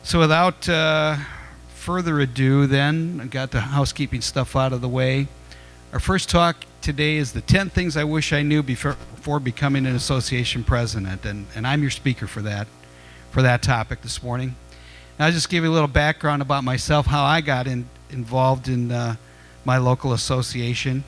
So without further ado, then, I got the housekeeping stuff out of the way. Our first talk today is the 10 things I wish I knew before becoming an association president, and I'm your speaker for that topic this morning. And I'll just give you a little background about myself, how I got involved in my local association.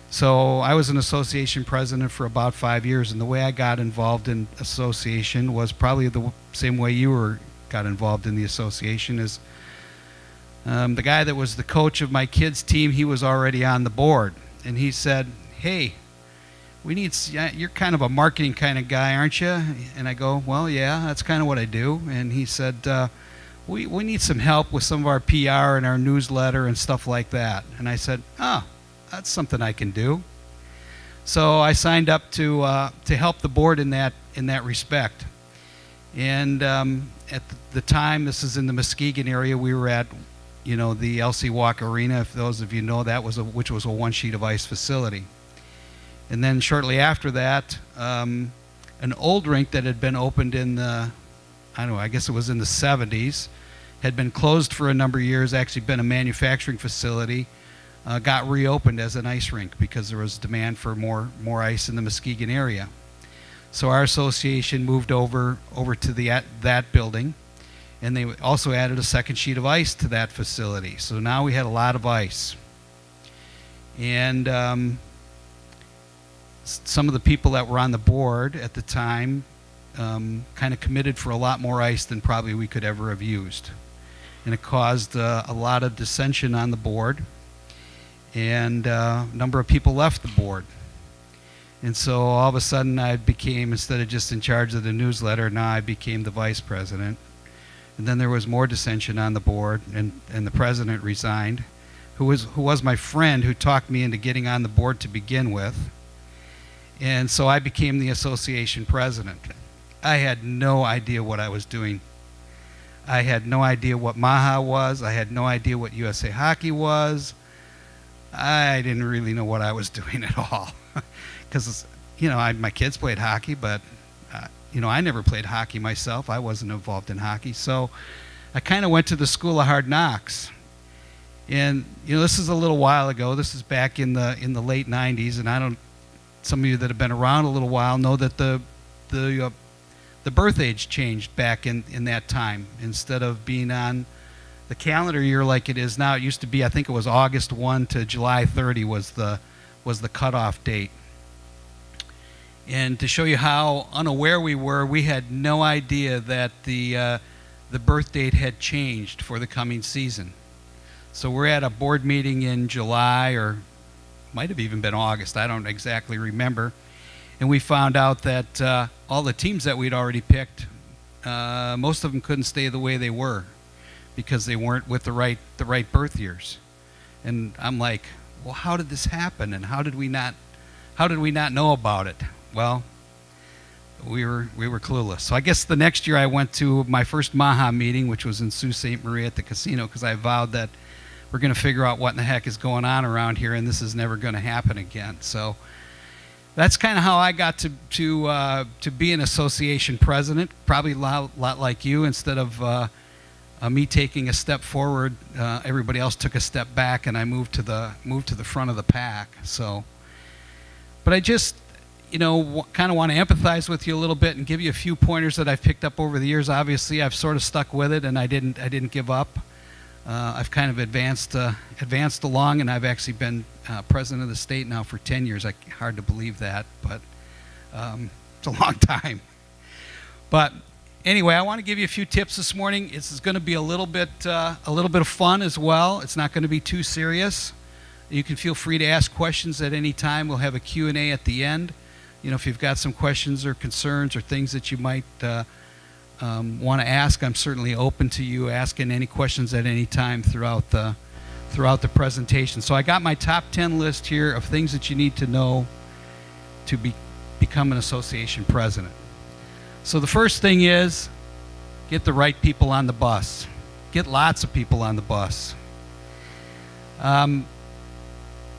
So I was an association president for about 5 years, and the way I got involved in association was probably the same way you got involved in the association. Is the guy that was the coach of my kids' team, he was already on the board, and he said, "Hey, you're kind of a marketing kind of guy, aren't you?" And I go, "Well, yeah, that's kind of what I do." And he said, we need some help with some of our PR and our newsletter and stuff like that." And I said, "Oh, that's something I can do." So I signed up to help the board in that respect. And at the time, this is in the Muskegon area, we were at, the L.C. Walk Arena, if those of you know that, which was a one sheet of ice facility. And then shortly after that, an old rink that had been opened in I guess it was in the 70s, had been closed for a number of years, actually been a manufacturing facility, got reopened as an ice rink because there was demand for more ice in the Muskegon area. So our association moved over to that building, and they also added a second sheet of ice to that facility. So now we had a lot of ice. And some of the people that were on the board at the time kind of committed for a lot more ice than probably we could ever have used. And it caused a lot of dissension on the board, and a number of people left the board. And so all of a sudden I became, instead of just in charge of the newsletter, now I became the vice president. And then there was more dissension on the board, and the president resigned, who was my friend, who talked me into getting on the board to begin with. And so I became the association president. I had no idea what I was doing. I had no idea what MAHA was. I had no idea what USA Hockey was. I didn't really know what I was doing at all. Because, my kids played hockey, but, I never played hockey myself. I wasn't involved in hockey. So I kind of went to the School of Hard Knocks. And, this is a little while ago. This is back in the late 90s, and some of you that have been around a little while know that the birth age changed back in that time. Instead of being on the calendar year like it is now, it used to be, I think it was August 1 to July 30 was the cutoff date. And to show you how unaware we were, we had no idea that the birth date had changed for the coming season. So we're at a board meeting in July, or might have even been August, I don't exactly remember. And we found out that all the teams that we'd already picked, most of them couldn't stay the way they were because they weren't with the right birth years. And I'm like, well, how did this happen? And how did we not know about it? Well, we were clueless. So I guess the next year I went to my first MAHA meeting, which was in Sault Ste. Marie at the casino, because I vowed that we're going to figure out what in the heck is going on around here, and this is never going to happen again. So that's kind of how I got to be an association president. Probably a lot like you. Instead of me taking a step forward, everybody else took a step back, and I moved to the front of the pack. So, but I just kind of want to empathize with you a little bit and give you a few pointers that I've picked up over the years. Obviously, I've sort of stuck with it, and I didn't give up. I've kind of advanced along, and I've actually been president of the state now for 10 years. Hard to believe that, but it's a long time. But anyway, I want to give you a few tips this morning. This is going to be a little bit of fun as well. It's not going to be too serious. You can feel free to ask questions at any time. We'll have a Q&A at the end. If you've got some questions or concerns or things that you might want to ask, I'm certainly open to you asking any questions at any time throughout the presentation. So I got my top 10 list here of things that you need to know to become an association president. So the first thing is, get the right people on the bus. Get lots of people on the bus.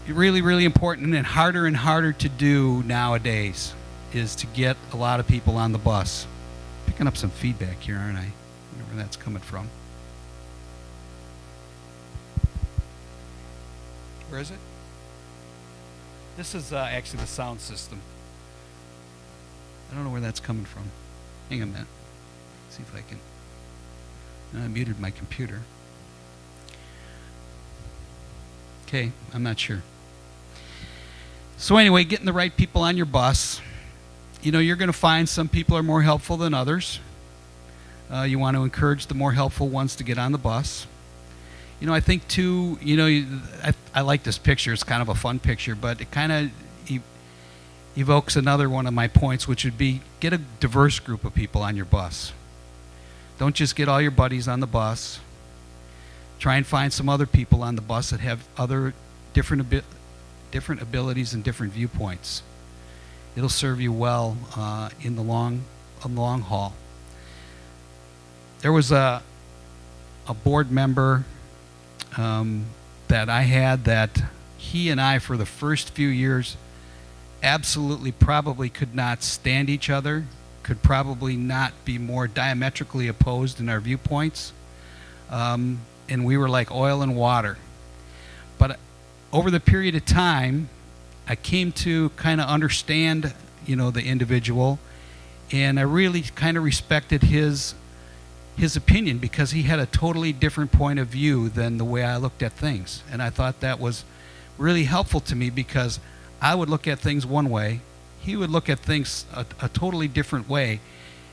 Really, really important and harder to do nowadays is to get a lot of people on the bus. Picking up some feedback here, aren't I? don't know where that's coming from. Where is it? This is actually the sound system. I don't know where that's coming from. Hang on a minute. See if I can. I muted my computer. Okay, I'm not sure. So anyway, getting the right people on your bus. You know, you're going to find some people are more helpful than others. You want to encourage the more helpful ones to get on the bus. You know, I think too, you know, I like this picture. It's kind of a fun picture, but it kind of evokes another one of my points, which would be get a diverse group of people on your bus. Don't just get all your buddies on the bus. Try and find some other people on the bus that have other different abilities and different viewpoints. It'll serve you well in the long haul. There was a board member that I had that he and I, for the first few years, absolutely probably could not stand each other, could probably not be more diametrically opposed in our viewpoints. And we were like oil and water. But over the period of time, I came to kind of understand, you know, the individual, and I really kind of respected his opinion because he had a totally different point of view than the way I looked at things. And I thought that was really helpful to me because I would look at things one way, he would look at things a totally different way.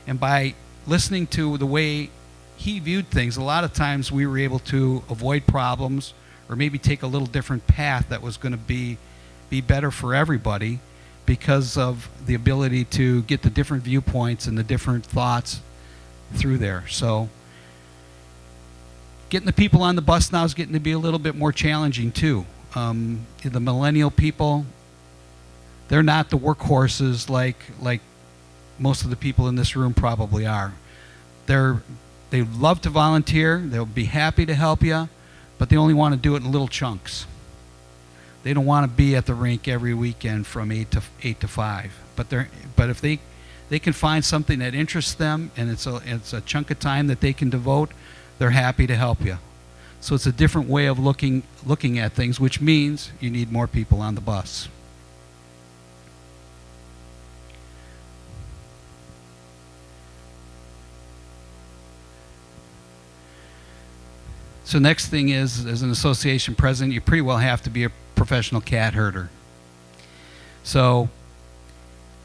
And by listening to the way he viewed things, a lot of times we were able to avoid problems or maybe take a little different path that was going to be better for everybody because of the ability to get the different viewpoints and the different thoughts through there. So getting the people on the bus now is getting to be a little bit more challenging too. The millennial people, they're not the workhorses like most of the people in this room probably are. They love to volunteer, they'll be happy to help you, but they only want to do it in little chunks. They don't want to be at the rink every weekend from 8 to 5. But if they can find something that interests them and it's a chunk of time that they can devote, they're happy to help you. So it's a different way of looking at things, which means you need more people on the bus. So next thing is, as an association president, you pretty well have to be a professional cat herder. So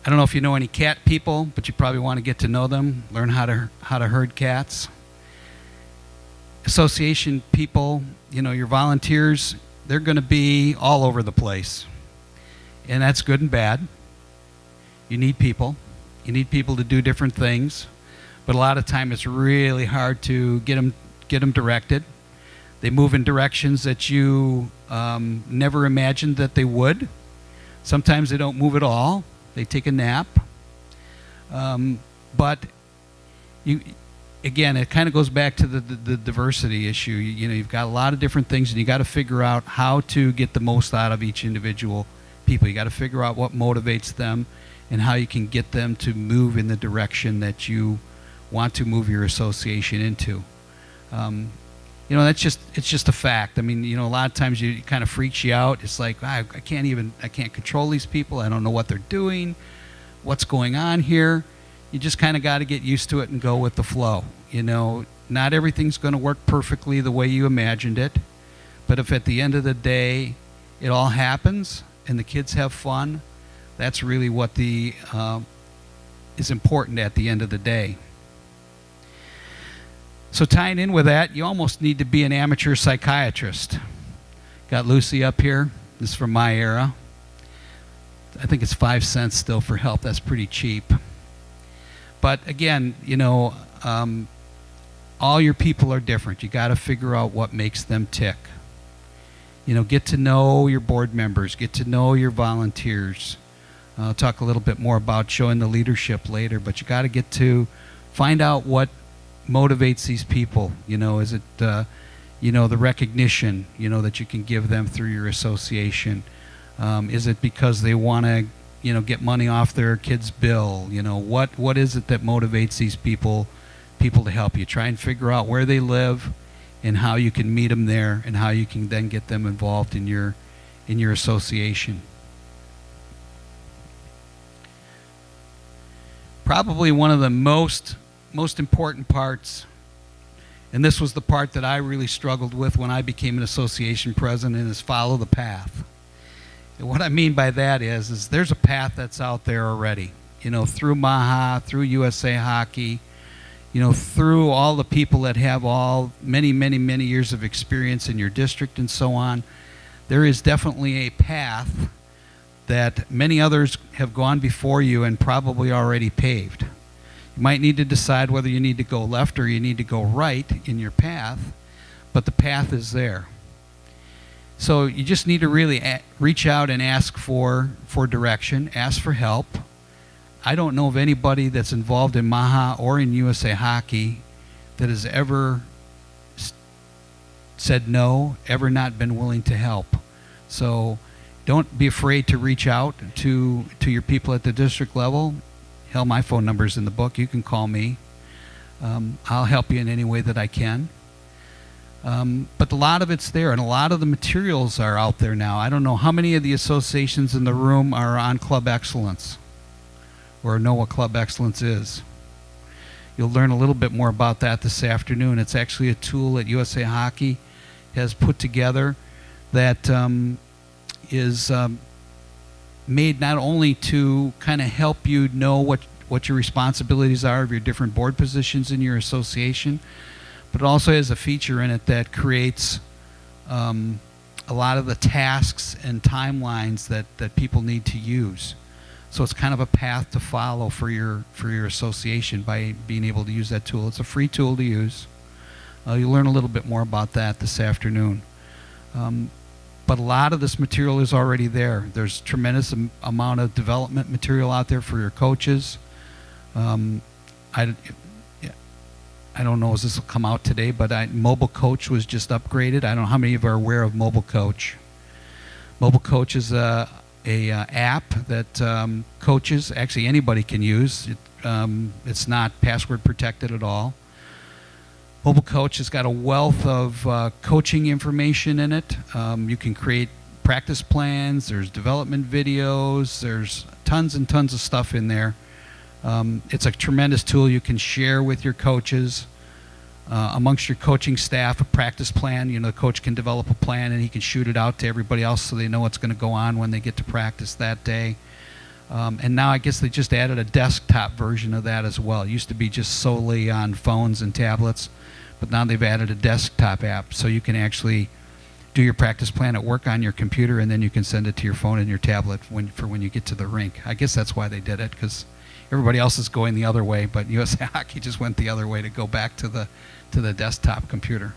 I don't know if you know any cat people, but you probably want to get to know them, learn how to herd cats. Association people, you know, your volunteers, they're going to be all over the place. And that's good and bad. You need people. You need people to do different things. But a lot of time it's really hard to get them directed. They move in directions that you never imagined that they would. Sometimes they don't move at all. They take a nap. But again, it kind of goes back to the diversity issue. You know, you've got a lot of different things, and you got to figure out how to get the most out of each individual people. You got to figure out what motivates them and how you can get them to move in the direction that you want to move your association into. You know, it's just a fact. I mean, you know, a lot of times it kind of freaks you out. It's like, I can't control these people. I don't know what they're doing. What's going on here? You just kind of got to get used to it and go with the flow. You know, not everything's going to work perfectly the way you imagined it. But if at the end of the day it all happens and the kids have fun, that's really what is important at the end of the day. So tying in with that, you almost need to be an amateur psychiatrist. Got Lucy up here. This is from my era. I think it's 5 cents still for help. That's pretty cheap. But again, you know, all your people are different. You got to figure out what makes them tick. You know, get to know your board members. Get to know your volunteers. I'll talk a little bit more about showing the leadership later, but you got to get to find out what motivates these people. You know, is it you know, the recognition, you know, that you can give them through your association? Is it because they want to, you know, get money off their kid's bill? You know, what is it that motivates these people people to help you. Try and figure out where they live and how you can meet them there and how you can then get them involved in your association. Probably one of the most important parts, and this was the part that I really struggled with when I became an association president, is follow the path. And what I mean by that is there's a path that's out there already. You know, through MAHA, through USA Hockey, you know, through all the people that have many years of experience in your district and so on. There is definitely a path that many others have gone before you and probably already paved. You might need to decide whether you need to go left or you need to go right in your path, but the path is there. So you just need to really reach out and ask for direction, ask for help. I don't know of anybody that's involved in MAHA or in USA Hockey that has ever said no, ever not been willing to help. So don't be afraid to reach out to your people at the district level. Hell, my phone number's in the book. You can call me. I'll help you in any way that I can. But a lot of it's there, and a lot of the materials are out there now. I don't know how many of the associations in the room are on Club Excellence or know what Club Excellence is. You'll learn a little bit more about that this afternoon. It's actually a tool that USA Hockey has put together that is made not only to kind of help you know what your responsibilities are of your different board positions in your association, but it also has a feature in it that creates a lot of the tasks and timelines that people need to use. So it's kind of a path to follow for your association by being able to use that tool. It's a free tool to use. You'll learn a little bit more about that this afternoon. But a lot of this material is already there. There's tremendous amount of development material out there for your coaches. I don't know if this will come out today, but Mobile Coach was just upgraded. I don't know how many of you are aware of Mobile Coach. Mobile Coach is a app that coaches, actually anybody can use. It's not password protected at all. Mobile Coach has got a wealth of coaching information in it. You can create practice plans, there's development videos, there's tons and tons of stuff in there. It's a tremendous tool you can share with your coaches. Amongst your coaching staff, a practice plan. You know, the coach can develop a plan and he can shoot it out to everybody else so they know what's going to go on when they get to practice that day. And now I guess they just added a desktop version of that as well. It used to be just solely on phones and tablets, but now they've added a desktop app so you can actually do your practice plan at work on your computer, and then you can send it to your phone and your tablet for when you get to the rink. I guess that's why they did it, because everybody else is going the other way, but USA Hockey just went the other way to go back to the desktop computer.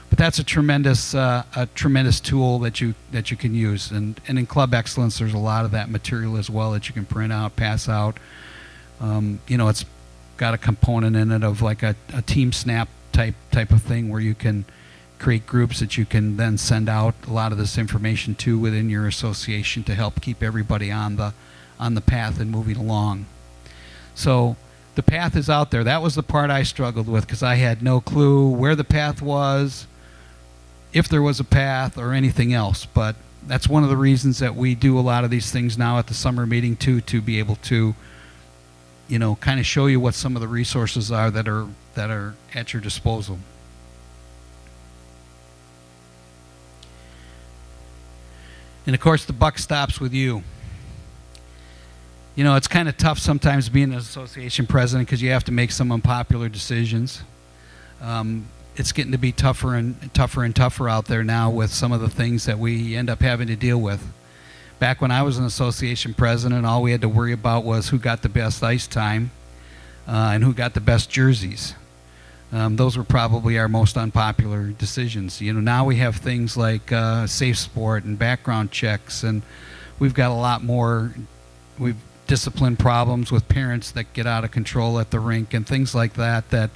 But that's a tremendous tool that you can use, and in Club Excellence there's a lot of that material as well that you can print out, pass out. You know, it's got a component in it of like a Team Snap type of thing where you can create groups that you can then send out a lot of this information to within your association to help keep everybody on the path and moving along. So the path is out there. That was the part I struggled with because I had no clue where the path was, if there was a path or anything else. But that's one of the reasons that we do a lot of these things now at the summer meeting too, to be able to, you know, kind of show you what some of the resources are that are at your disposal. And of course the buck stops with you. You know, it's kind of tough sometimes being an association president because you have to make some unpopular decisions. It's getting to be tougher and tougher out there now with some of the things that we end up having to deal with. Back when I was an association president, all we had to worry about was who got the best ice time and who got the best jerseys. Those were probably our most unpopular decisions. You know, now we have things like safe sport and background checks, and we've got a lot more. We've discipline problems with parents that get out of control at the rink and things like that that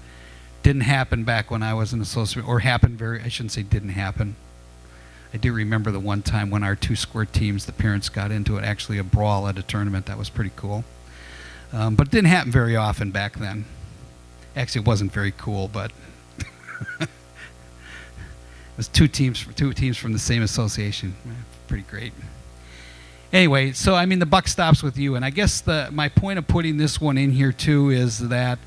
didn't happen back when I was an associate, or happened I shouldn't say didn't happen. I do remember the one time when our two squirt teams, the parents got into it, actually a brawl at a tournament. That was pretty cool. But it didn't happen very often back then. Actually, it wasn't very cool, but it was two teams from the same association. Pretty great. Anyway, so I mean, the buck stops with you, and I guess my point of putting this one in here too is that,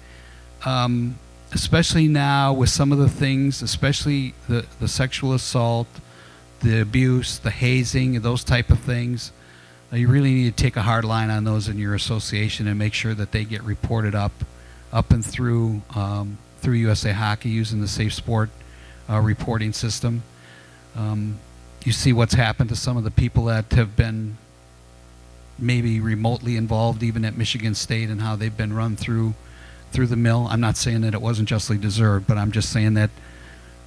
especially now with some of the things, especially the sexual assault, the abuse, the hazing, those type of things, you really need to take a hard line on those in your association and make sure that they get reported up and through USA Hockey using the Safe Sport reporting system. You see what's happened to some of the people that have been maybe remotely involved even at Michigan State and how they've been run through the mill. I'm not saying that it wasn't justly deserved, but I'm just saying that,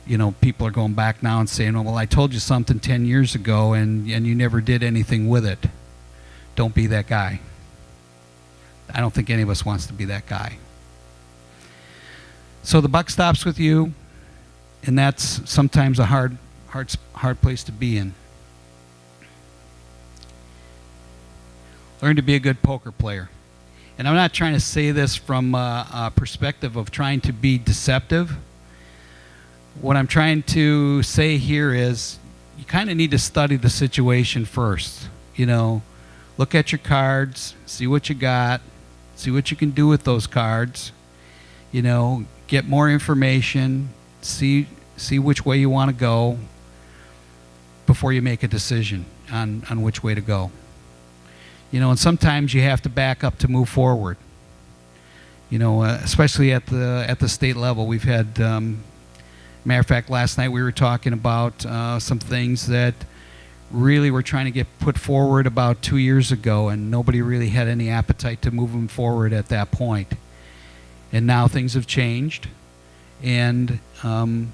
you know, people are going back now and saying, well, I told you something 10 years ago and you never did anything with it. Don't be that guy. I don't think any of us wants to be that guy. So the buck stops with you, and that's sometimes a hard place to be in. Learn to be a good poker player. And I'm not trying to say this from a perspective of trying to be deceptive. What I'm trying to say here is you kind of need to study the situation first. You know, look at your cards, see what you got, see what you can do with those cards. You know, get more information, see which way you want to go before you make a decision on which way to go. You know, and sometimes you have to back up to move forward. You know, especially at the state level, we've had. Matter of fact, last night we were talking about some things that really were trying to get put forward about 2 years ago, and nobody really had any appetite to move them forward at that point. And now things have changed, and then,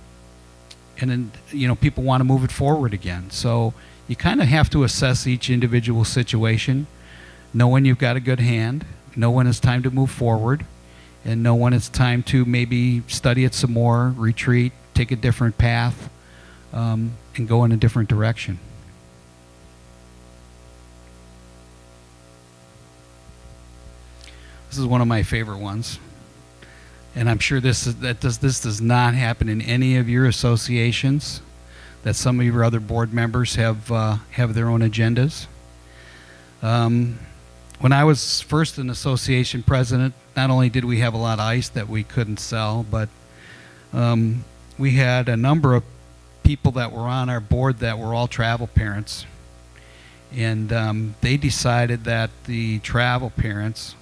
you know, people want to move it forward again. So you kind of have to assess each individual situation, know when you've got a good hand, know when it's time to move forward, and know when it's time to maybe study it some more, retreat, take a different path, and go in a different direction. This is one of my favorite ones, and I'm sure this does not happen in any of your associations. That some of your other board members have their own agendas. When I was first an association president, not only did we have a lot of ice that we couldn't sell, but we had a number of people that were on our board that were all travel parents. And they decided that the travel parents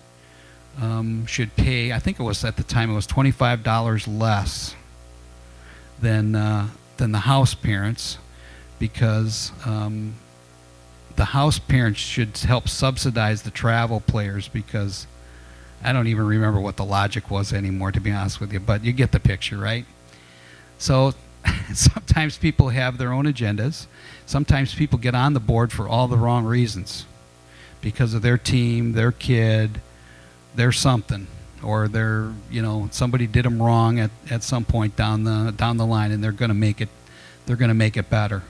should pay, I think it was at the time, it was $25 less than the house parents, because the house parents should help subsidize the travel players, because I don't even remember what the logic was anymore, to be honest with you, but you get the picture, right? So sometimes people have their own agendas. Sometimes people get on the board for all the wrong reasons, because of their team, their kid, their something, or their, you know, somebody did them wrong at some point down the line, and they're going to make it better.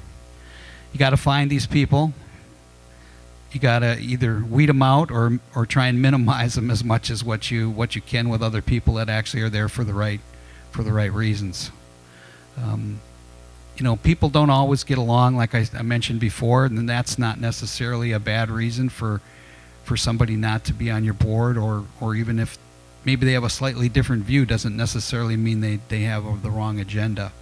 You got to find these people. You got to either weed them out or try and minimize them as much as what you can with other people that actually are there for the right reasons. You know, people don't always get along, like I mentioned before, and that's not necessarily a bad reason for somebody not to be on your board, or even if maybe they have a slightly different view, doesn't necessarily mean they have the wrong agenda.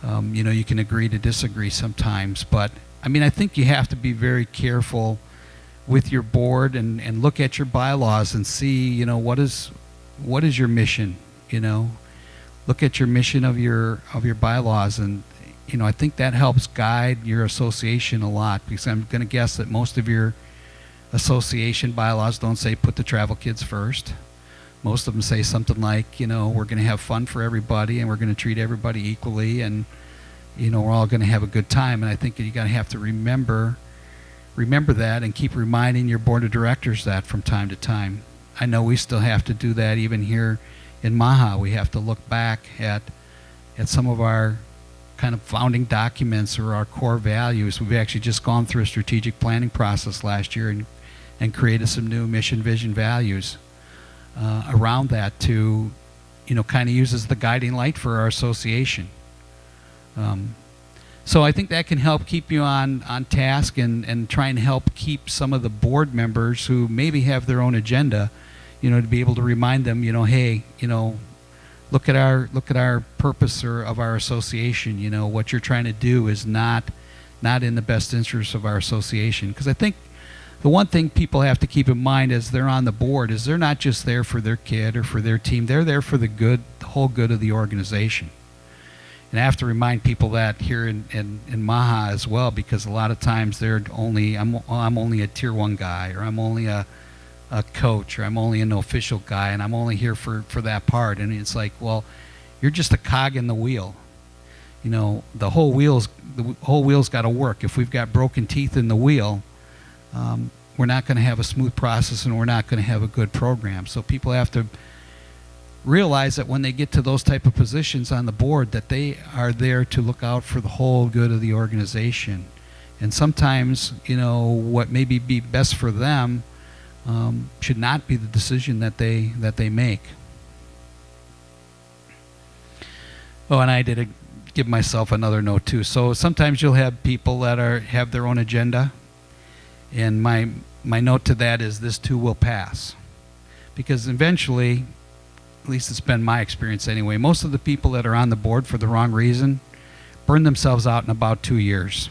You know, you can agree to disagree sometimes, but I mean, I think you have to be very careful with your board and look at your bylaws and see, you know, what is your mission, you know. Look at your mission of your bylaws, and, you know, I think that helps guide your association a lot, because I'm going to guess that most of your association bylaws don't say put the travel kids first. Most of them say something like, you know, we're going to have fun for everybody, and we're going to treat everybody equally, and, you know, we're all going to have a good time. And I think you got to have to remember that, and keep reminding your board of directors that from time to time. I know we still have to do that even here in MAHA. We have to look back at some of our kind of founding documents or our core values. We've actually just gone through a strategic planning process last year and created some new mission, vision, values around that to kind of use as the guiding light for our association. So I think that can help keep you on task and try and help keep some of the board members who maybe have their own agenda, to be able to remind them, hey, look at our purpose of our association. What you're trying to do is not in the best interest of our association. Because I think the one thing people have to keep in mind as they're on the board is they're not just there for their kid or for their team. They're there for the whole good of the organization. And I have to remind people that here in MAHA as well, because a lot of times I'm only a tier 1 guy, or I'm only a coach, or I'm only an official guy, and I'm only here for that part. And it's like, well, you're just a cog in the wheel. The whole wheel's got to work. If we've got broken teeth in the wheel, we're not going to have a smooth process, and we're not going to have a good program. So people have to realize that when they get to those type of positions on the board, that they are there to look out for the whole good of the organization. And sometimes, what may be best for them should not be the decision that they make. Oh, and I did give myself another note too. So sometimes you'll have people that have their own agenda, and my note to that is this too will pass, because eventually, at least it's been my experience anyway, most of the people that are on the board for the wrong reason burn themselves out in about 2 years,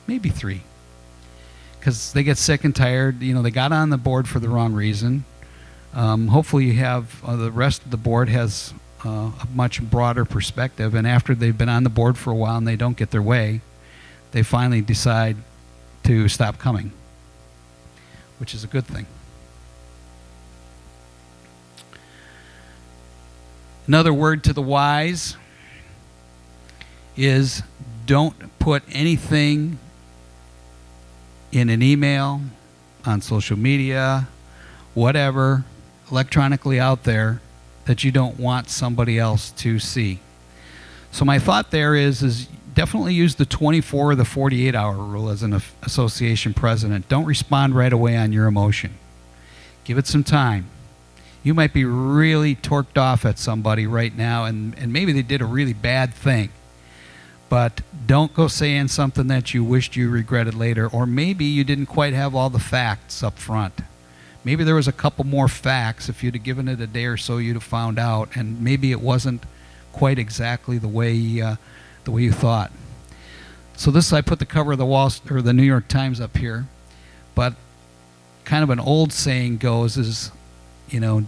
maybe 3, because they get sick and tired. They got on the board for the wrong reason. Hopefully you have the rest of the board has a much broader perspective, and after they've been on the board for a while and they don't get their way, they finally decide to stop coming, which is a good thing. Another word to the wise is don't put anything in an email, on social media, whatever, electronically out there that you don't want somebody else to see. So my thought there is definitely use the 24 or the 48-hour rule as an association president. Don't respond right away on your emotion. Give it some time. You might be really torqued off at somebody right now, and maybe they did a really bad thing. But don't go saying something that you wished you regretted later, or maybe you didn't quite have all the facts up front. Maybe there was a couple more facts. If you'd have given it a day or so, you'd have found out, and maybe it wasn't quite exactly the way you thought. So this, I put the cover of the New York Times up here, but kind of an old saying goes is, at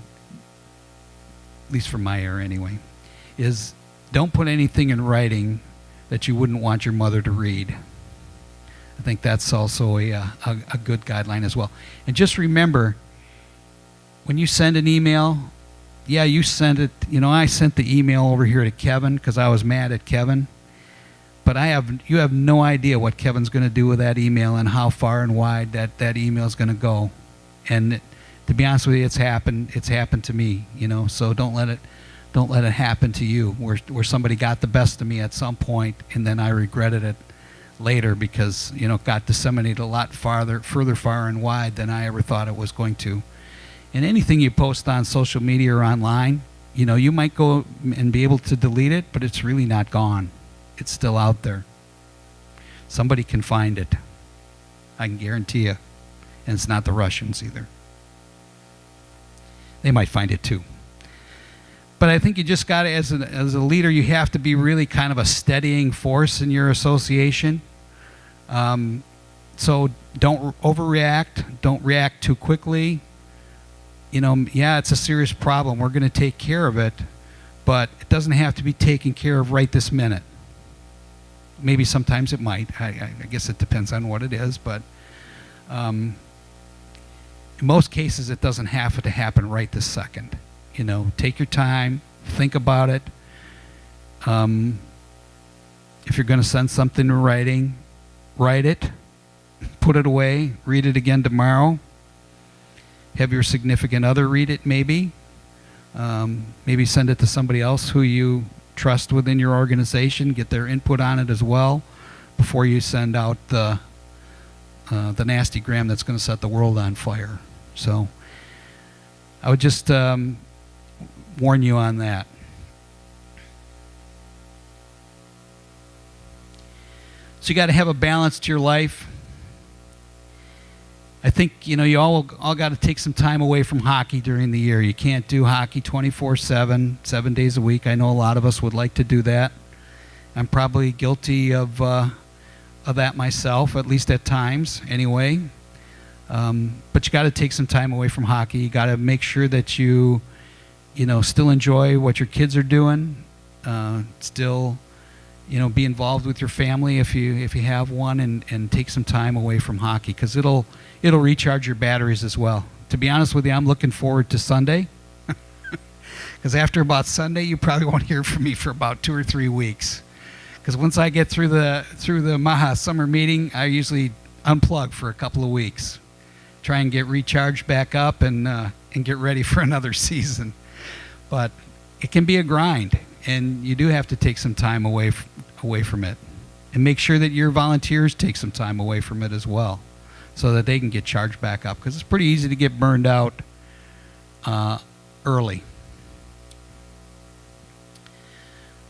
least for my era anyway, is don't put anything in writing that you wouldn't want your mother to read. I think that's also a good guideline as well. And just remember, when you send an email, yeah, you send it, I sent the email over here to Kevin because I was mad at Kevin. But you have no idea what Kevin's going to do with that email and how far and wide that email is going to go. And to be honest with you, it's happened to me, so don't let it happen to you where somebody got the best of me at some point and then I regretted it later because, it got disseminated a lot further far and wide than I ever thought it was going to. And anything you post on social media or online, you might go and be able to delete it, but it's really not gone. It's still out there. Somebody can find it. I can guarantee you. And it's not the Russians either. They might find it too. But I think you just got to, as a leader, you have to be really kind of a steadying force in your association. So don't overreact. Don't react too quickly. Yeah, it's a serious problem. We're going to take care of it. But it doesn't have to be taken care of right this minute. Maybe sometimes it might. I guess it depends on what it is. But in most cases, it doesn't have to happen right this second. Take your time, think about it. If you're going to send something in writing, write it, put it away, read it again tomorrow. Have your significant other read it maybe. Maybe send it to somebody else who you trust within your organization, get their input on it as well before you send out the nasty gram that's going to set the world on fire. So I would just warn you on that. So you got to have a balance to your life. I think, you all got to take some time away from hockey during the year. You can't do hockey 24/7, 7 days a week. I know a lot of us would like to do that. I'm probably guilty of that myself, at least at times anyway. But you got to take some time away from hockey. You got to make sure that you still enjoy what your kids are doing. Still, be involved with your family if you have one, and take some time away from hockey, because it'll recharge your batteries as well. To be honest with you, I'm looking forward to Sunday, because after about Sunday, you probably won't hear from me for about 2 or 3 weeks. Because once I get through the MAHA summer meeting, I usually unplug for a couple of weeks, try and get recharged back up and get ready for another season. But it can be a grind, and you do have to take some time away from it, and make sure that your volunteers take some time away from it as well, so that they can get charged back up, because it's pretty easy to get burned out early.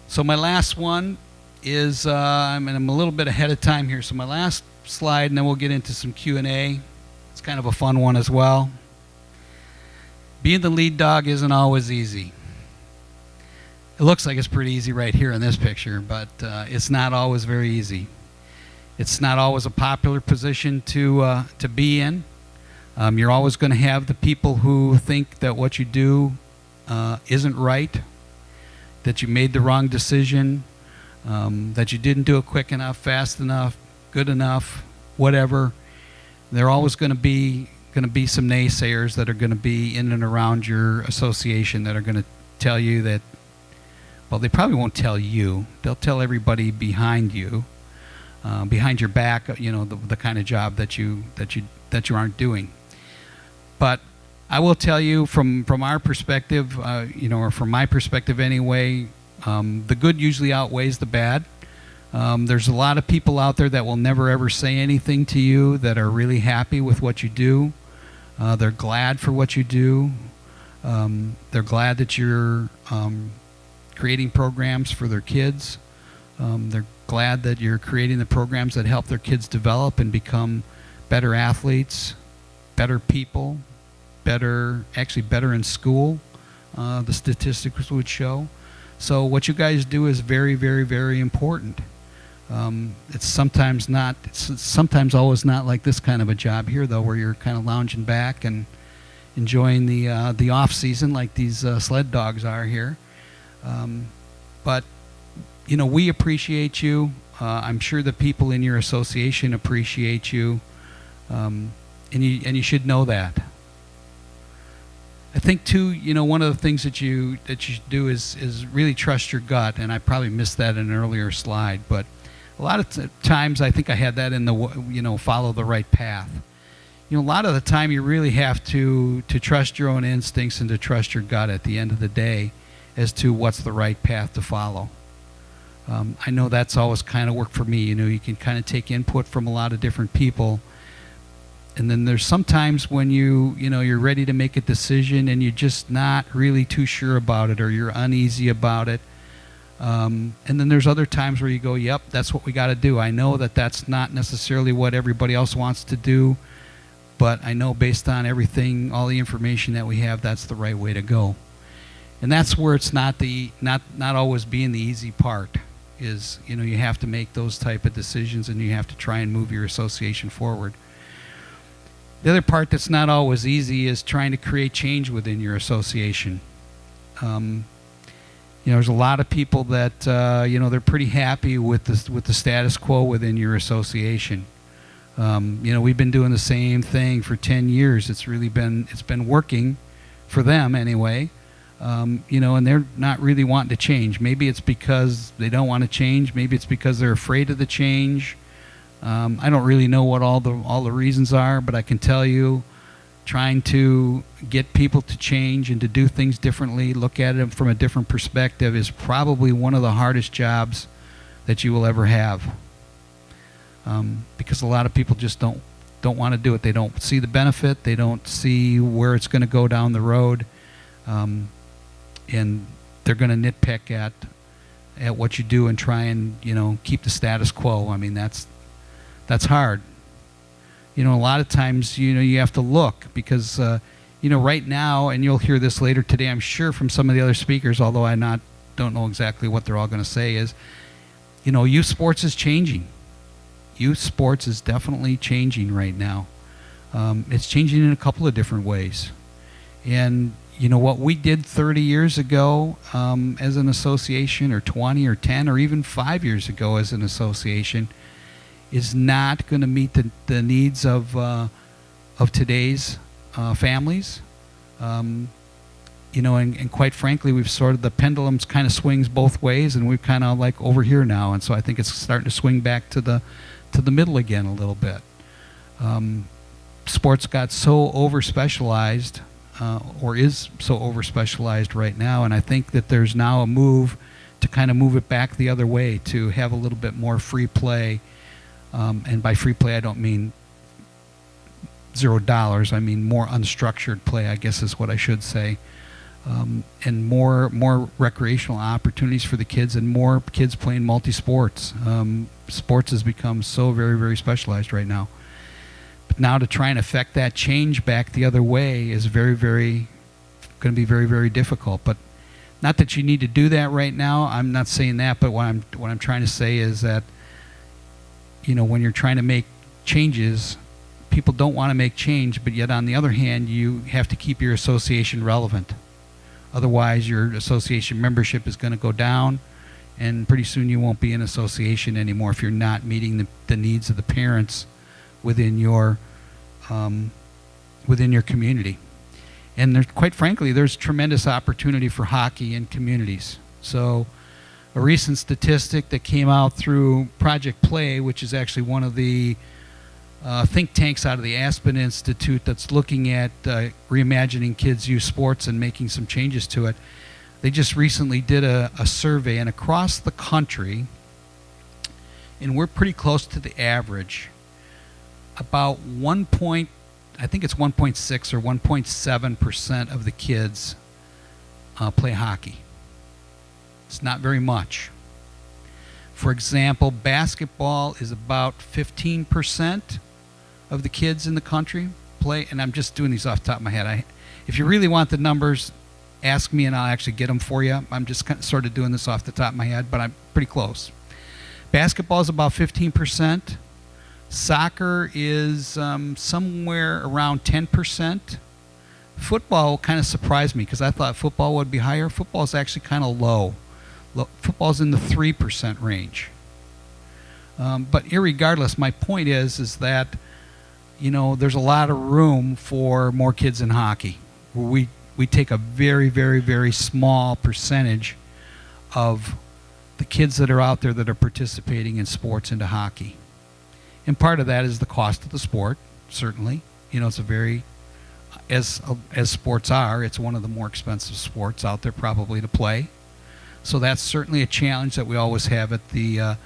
So my last one is, I'm a little bit ahead of time here, so my last slide, and then we'll get into some Q&A. It's kind of a fun one as well. Being the lead dog isn't always easy. It looks like it's pretty easy right here in this picture, but it's not always very easy. It's not always a popular position to be in. You're always going to have the people who think that what you do isn't right, that you made the wrong decision, that you didn't do it quick enough, fast enough, good enough, whatever. There are always going to be some naysayers that are going to be in and around your association, that are going to tell you that, well, they probably won't tell you. They'll tell everybody behind you, behind your back, the kind of job that you aren't doing. But I will tell you, from our perspective, or from my perspective anyway, the good usually outweighs the bad. There's a lot of people out there that will never ever say anything to you, that are really happy with what you do. They're glad for what you do. They're glad that you're creating programs for their kids. They're glad that you're creating the programs that help their kids develop and become better athletes, better people, better in school, the statistics would show. So what you guys do is very, very, very important. It's sometimes always not like this kind of a job here, though, where you're kind of lounging back and enjoying the off season like these sled dogs are here. But we appreciate you. I'm sure the people in your association appreciate you, and you should know that. I think too, one of the things that you should do is really trust your gut, and I probably missed that in an earlier slide, but a lot of times I think I had that in the follow the right path. A lot of the time you really have to trust your own instincts and to trust your gut at the end of the day as to what's the right path to follow. I know that's always kind of worked for me. You can kind of take input from a lot of different people, and then there's sometimes when you're ready to make a decision and you're just not really too sure about it, or you're uneasy about it. And then there's other times where you go, yep, that's what we got to do. I know that that's not necessarily what everybody else wants to do, but I know based on everything, all the information that we have, that's the right way to go. And that's where it's not always being the easy part. Is you have to make those type of decisions, and you have to try and move your association forward. The other part that's not always easy is trying to create change within your association. There's a lot of people that they're pretty happy with the status quo within your association. We've been doing the same thing for 10 years. It's been working for them anyway. And they're not really wanting to change. Maybe it's because they don't want to change. Maybe it's because they're afraid of the change. I don't really know what all the reasons are, but I can tell you, trying to get people to change and to do things differently, look at it from a different perspective, is probably one of the hardest jobs that you will ever have. Because a lot of people just don't want to do it. They don't see the benefit. They don't see where it's going to go down the road. and they're going to nitpick at what you do and try and, you know, keep the status quo. I mean, that's hard. You know, a lot of times, you know, you have to look because, you know, right now, and you'll hear this later today, I'm sure, from some of the other speakers, although I don't know exactly what they're all going to say, is, you know, youth sports is changing. Youth sports is definitely changing right now. It's changing in a couple of different ways. And, you know, what we did 30 years ago as an association, or 20 or 10 or even 5 years ago as an association, is not going to meet the needs of today's families. You know, and quite frankly, we've sort of, the pendulums kind of swings both ways, and we're kind of like over here now, and so I think it's starting to swing back to the middle again a little bit. Sports got so over-specialized, or is so over-specialized right now, and I think that there's now a move to kind of move it back the other way, to have a little bit more free play. And by free play, I don't mean $0. I mean more unstructured play, I guess is what I should say. And more recreational opportunities for the kids, and more kids playing multi-sports. Sports has become so very, very specialized right now. But now to try and affect that change back the other way is very, very going to be very, very difficult. But not that you need to do that right now. I'm not saying that, but what I'm trying to say is that, you know, when you're trying to make changes, people don't want to make change, but yet on the other hand, you have to keep your association relevant. Otherwise, your association membership is going to go down, and pretty soon you won't be an association anymore if you're not meeting the needs of the parents within your community. And there's, quite frankly, there's tremendous opportunity for hockey in communities. So a recent statistic that came out through Project Play, which is actually one of the think tanks out of the Aspen Institute that's looking at reimagining kids' youth sports and making some changes to it. They just recently did a survey, and across the country, and we're pretty close to the average, about I think it's 1.6 or 1.7% of the kids play hockey. It's not very much. For example, basketball is about 15% of the kids in the country play, and I'm just doing these off the top of my head. If you really want the numbers, ask me and I'll actually get them for you. I'm just sort of doing this off the top of my head, but I'm pretty close. Basketball is about 15%. Soccer is somewhere around 10%. Football kind of surprised me because I thought football would be higher. Football is actually kind of low. Football's in the 3% range. But irregardless, my point is that, you know, there's a lot of room for more kids in hockey. We take a very, very, very small percentage of the kids that are out there that are participating in sports into hockey. And part of that is the cost of the sport, certainly. You know, it's a very, as sports are, it's one of the more expensive sports out there probably to play. So that's certainly a challenge that we always have at the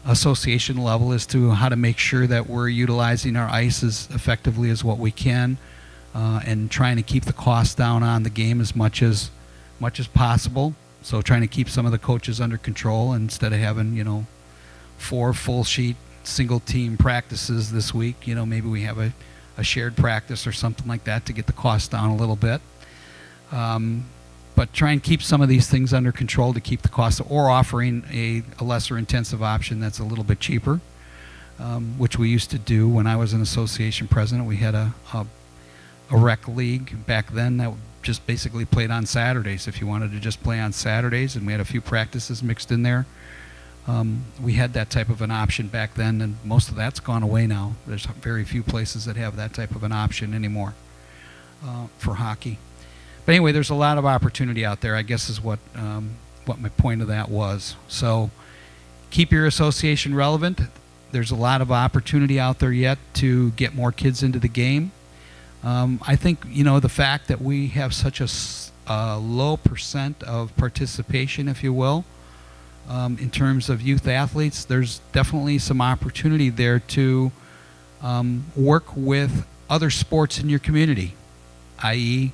association level, as to how to make sure that we're utilizing our ice as effectively as what we can, and trying to keep the costs down on the game as much as possible. So trying to keep some of the coaches under control, instead of having, you know, 4 full sheet single team practices this week. You know, maybe we have a shared practice or something like that to get the cost down a little bit. But try and keep some of these things under control to keep the cost, or offering a lesser intensive option that's a little bit cheaper, which we used to do when I was an association president. We had a rec league back then that just basically played on Saturdays. If you wanted to just play on Saturdays, and we had a few practices mixed in there, we had that type of an option back then, and most of that's gone away now. There's very few places that have that type of an option anymore for hockey. But anyway, there's a lot of opportunity out there, I guess, is what my point of that was. So keep your association relevant. There's a lot of opportunity out there yet to get more kids into the game. I think, you know, the fact that we have such a low percent of participation, if you will, in terms of youth athletes, there's definitely some opportunity there to work with other sports in your community, i.e.,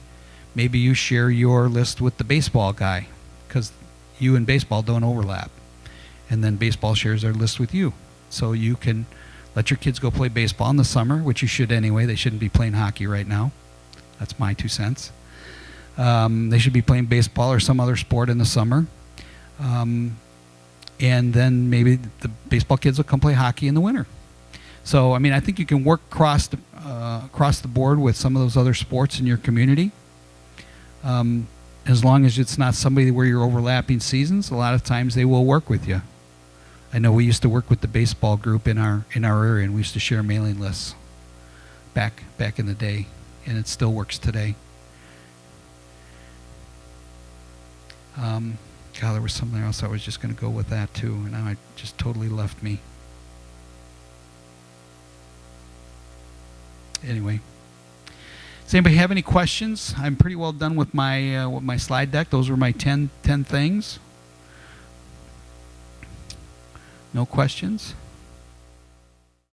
maybe you share your list with the baseball guy, because you and baseball don't overlap. And then baseball shares their list with you. So you can let your kids go play baseball in the summer, which you should anyway. They shouldn't be playing hockey right now. That's my 2 cents. They should be playing baseball or some other sport in the summer. And then maybe the baseball kids will come play hockey in the winter. So, I mean, I think you can work across the board with some of those other sports in your community. As long as it's not somebody where you're overlapping seasons, a lot of times they will work with you. I know we used to work with the baseball group in our area, and we used to share mailing lists back in the day, and it still works today. God, there was something else I was just going to go with that too, and now it just totally left me. Anyway, does anybody have any questions? I'm pretty well done with my slide deck. Those were my 10 things. No questions?